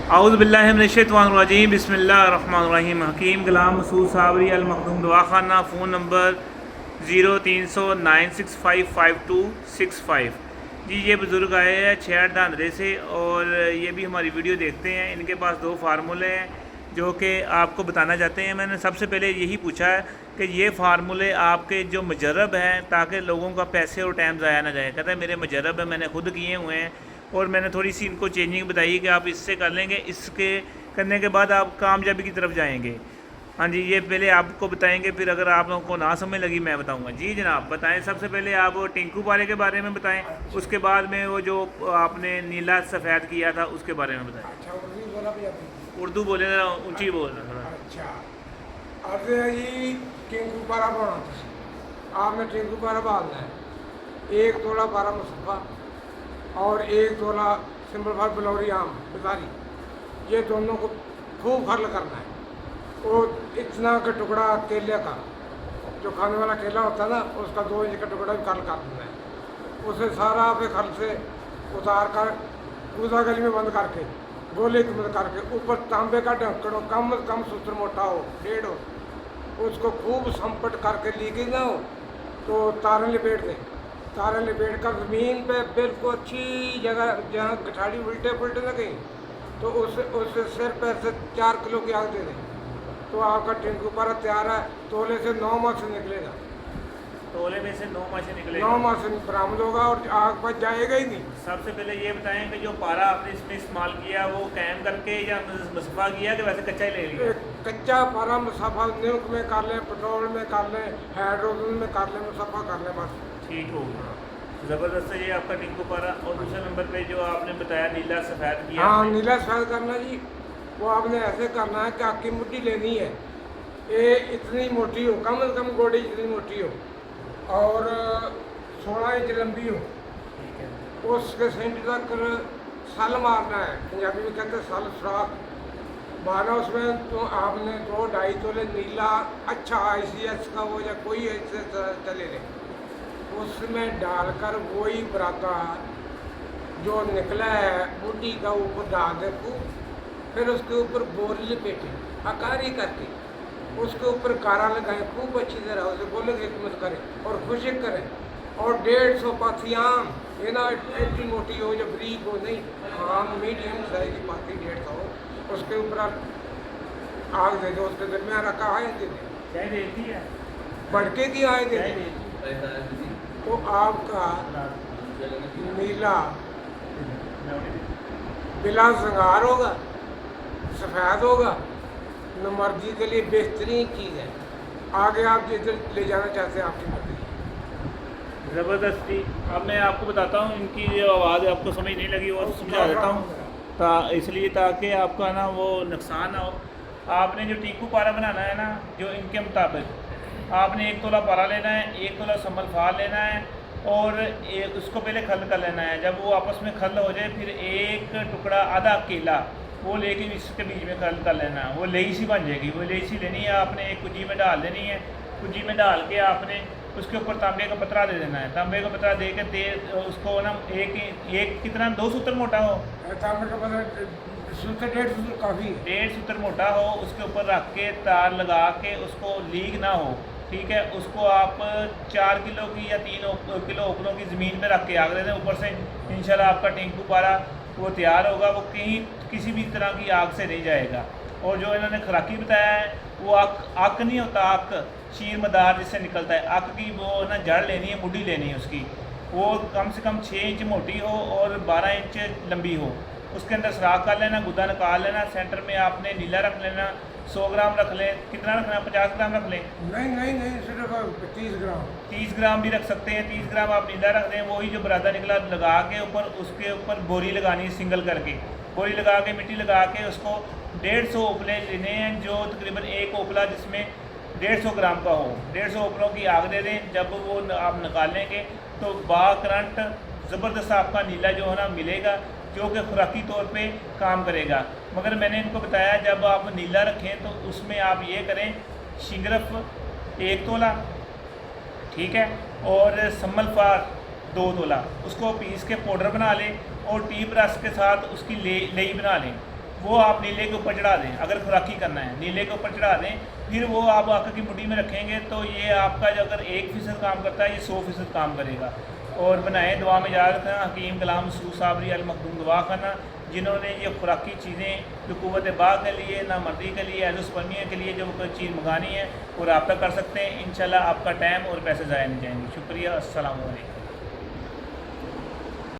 औज़ुबिल्लाहिमिनश्शैतानिर्रजीम बिस्मिल्लाहिर्रहमानिर्रहीम। हकीम गुलाम मसूद साबरी अल मखदूम दवाखाना, phone number 0309655265। जी ये बुज़ुर्ग आए हैं छेड़ धांधरे से और ये भी हमारी वीडियो देखते हैं। इनके पास दो फार्मूले हैं जो कि आपको बताना चाहते हैं। मैंने सबसे पहले यही पूछा है कि ये फार्मूले आपके जो मुजर्रब हैं, ताकि लोगों का पैसे और टाइम ज़ाया ना जाए। कहते हैं मेरे मुजर्रब है, मैंने खुद किए हुए हैं और मैंने थोड़ी सी इनको चेंजिंग बताई कि आप इससे कर लेंगे, इसके करने के बाद आप कामयाबी की तरफ जाएंगे। हाँ जी, ये पहले आपको बताएंगे, फिर अगर आप लोगों को ना समझ लगी मैं बताऊंगा। जी जनाब बताएं। सबसे पहले आप वो टिंकू पारे के बारे में बताएं, उसके बाद में वो जो आपने नीला सफ़ेद किया था उसके बारे में बताएं। अच्छा, उर्दू बोला भी आपने? उर्दू बोले ना, ऊँची बोलना थोड़ा। अच्छा, अर्ज है जी टिंकू पारा बनाना तुसी। आपने टिंकू पारा बांधना है, 1 तोला पारा मुसफ़ा और 1 तोला सिंबल भर बलौरी आम बेदारी, ये दोनों को खूब खर्ल करना है। और इतना का टुकड़ा केले का, जो खाने वाला केला होता है ना, उसका 2 इंच का टुकड़ा भी खर्ल कर देना है। उसे सारा पे खर्ल से उतार कर कूदा गली में बंद करके गोले की मदद करके ऊपर तांबे का ढक्कन हो, कम से कम सूत्र मोटा हो, 1.5 हो, उसको खूब संपट करके लीकेज ना हो तो तारें लपेट दें। तारें लपेट कर ज़मीन पे बिल्कुल अच्छी जगह जहाँ गठाड़ी उल्टे पुलटे ना गई, तो उससे सिर पे से 4 किलो की आग दे दें, तो आपका टिंकू पारा तैयार है। तोले से 9 माह से निकलेगा, तोले में से 9 माह से निकलेगा। 9 माह से बरामद होगा और आग पर जाएगा ही नहीं। सबसे पहले ये बताएं कि जो पारा आपने इसमें इस्तेमाल किया वो कैम करके या मुसफ़ा किया कि वैसे कच्चा ही ले लिया? कच्चा पारा मुसफ़ा न्यूक में कर लें, पेट्रोल में कर लें, हाइड्रोजन में कर लें, मुसफ़ा कर लें, बस ठीक हो गया। ज़बरदस्त है ये आपका टिंकू पारा। और दूसरे नंबर पे जो आपने बताया नीला सफ़ेद किया। हाँ, नीला सफ़ेद करना जी, वो आपने ऐसे करना है कि आपकी मुट्ठी लेनी है, ये इतनी मोटी हो, कम से कम गोड़ी इतनी मोटी हो और 16 इंच लंबी हो। ठीक है। उसके सेंटर तक सल मारना है, पंजाबी में कहते हैं सल, सुराख मारना। उसमें तो आपने 2-2.5 तोले नीला अच्छा ICS का वो या कोई ऐसे चले ले, उसमें डालकर वही बराता जो निकला है बूटी का ऊपर डाल दे खूब, फिर उसके ऊपर बोरी लपेटे अकारी करके, उसके ऊपर कारा लगाएं खूब अच्छी तरह, उसे बोले हिकमत करें और खुशक करें। और 150 पाथी आम, ये ना इतनी मोटी हो जो ब्रीक हो, नहीं, आम मीडियम साइज की पाथी 150 हो, उसके ऊपर आग दे दो, उसके दरमियान रखा आए दे दे, चाय देती है, भड़के की आए दे चाय दे, देती तो आपका नीला बिला संगार होगा, सफ़ेद होगा, नमर्दी के लिए बेहतरीन चीज़ है। आगे आप जिधर ले जाना चाहते हैं आपकी मर्जी। ज़बरदस्ती। अब मैं आपको बताता हूँ, इनकी जो आवाज़ आपको समझ नहीं लगी और समझा देता हूँ, इसलिए ताकि आपका ना वो नुकसान ना हो। आपने जो टिंकू पारा बनाना है ना, जो इनके मुताबिक आपने 1 तोला पारा लेना है, 1 तोला संभल फाल लेना है और उसको पहले खल कर लेना है। जब वो आपस में खल हो जाए फिर एक टुकड़ा आधा केला वो लेके इसके बीच में खल कर लेना है, वो लेसी बन जाएगी। वो लेसी लेनी है आपने, एक कुजी में डाल देनी है। कुजी में डाल के आपने उसके ऊपर तांबे का पतरा दे देना है। तांबे का पतरा दे के तेल उसको ना एक कितना 2 सूत्र मोटा हो, तांबे का पता सूत्र 1.5 सूत्र काफ़ी है, 1.5 सूत्र मोटा हो, उसके ऊपर रख के तार लगा के उसको लीक ना हो, ठीक है। उसको आप 4 किलो की या 3 किलो ओपलों की ज़मीन पे रख के आग दे दें ऊपर से, इंशाल्लाह आपका टिंकू पारा वो तैयार होगा। वो कहीं किसी भी तरह की आग से नहीं जाएगा। और जो इन्होंने खुराकी बताया है वो आक नहीं होता, आक शीर मदार जिससे निकलता है, आक की वो ना जड़ लेनी है, मुड्डी लेनी है उसकी, वो कम से कम 6 इंच मोटी हो और 12 इंच लंबी हो। उसके अंदर सुराख कर लेना, गुद्दा निकाल लेना, सेंटर में आपने नीला रख लेना, 100 ग्राम रख लें। कितना रखना है? 50 ग्राम रख लें? नहीं, सिर्फ 30 ग्राम। 30 ग्राम भी रख सकते हैं। 30 ग्राम आप नीला रख दें। वही जो बरादा निकला लगा के ऊपर, उसके ऊपर बोरी लगानी है, सिंगल करके बोरी लगा के मिट्टी लगा के उसको 150 ओपले लेने हैं, जो तकरीबन एक ओपला जिसमें 150 ग्राम का हो, 150 ओपलों की आग दे दें। जब वो आप निकालेंगे तो करंट ज़बरदस्त आपका नीला जो है ना मिलेगा, जो कि खुराकी तौर पे काम करेगा। मगर मैंने इनको बताया जब आप नीला रखें तो उसमें आप ये करें, शिंगरफ 1 तोला, ठीक है, और सम्मल फार 2 तोला, उसको पीस के पाउडर बना लें और टी ब्रश के साथ उसकी लेई बना लें। वो आप नीले के ऊपर चढ़ा दें। अगर खुराकी करना है नीले के ऊपर चढ़ा दें, फिर वो आप आका की मुट्ठी में रखेंगे तो ये आपका जो अगर 1% काम करता है ये 100% काम करेगा। और बनाएं दुआ में याद रखना हकीम कलाम सूद साबरी अल मखदूम दवा खाना, जिन्होंने ये खुराकी चीज़ें जो कुव्वत बाग के लिए ना मर्दी के लिए एजोस्पर्मिया के लिए जो कोई चीज़ मंगानी है वो रब्ता कर सकते हैं। इंशाल्लाह आपका टाइम और पैसे ज़ाया नहीं जाएंगे। शुक्रिया, अस्सलाम वालेकुम।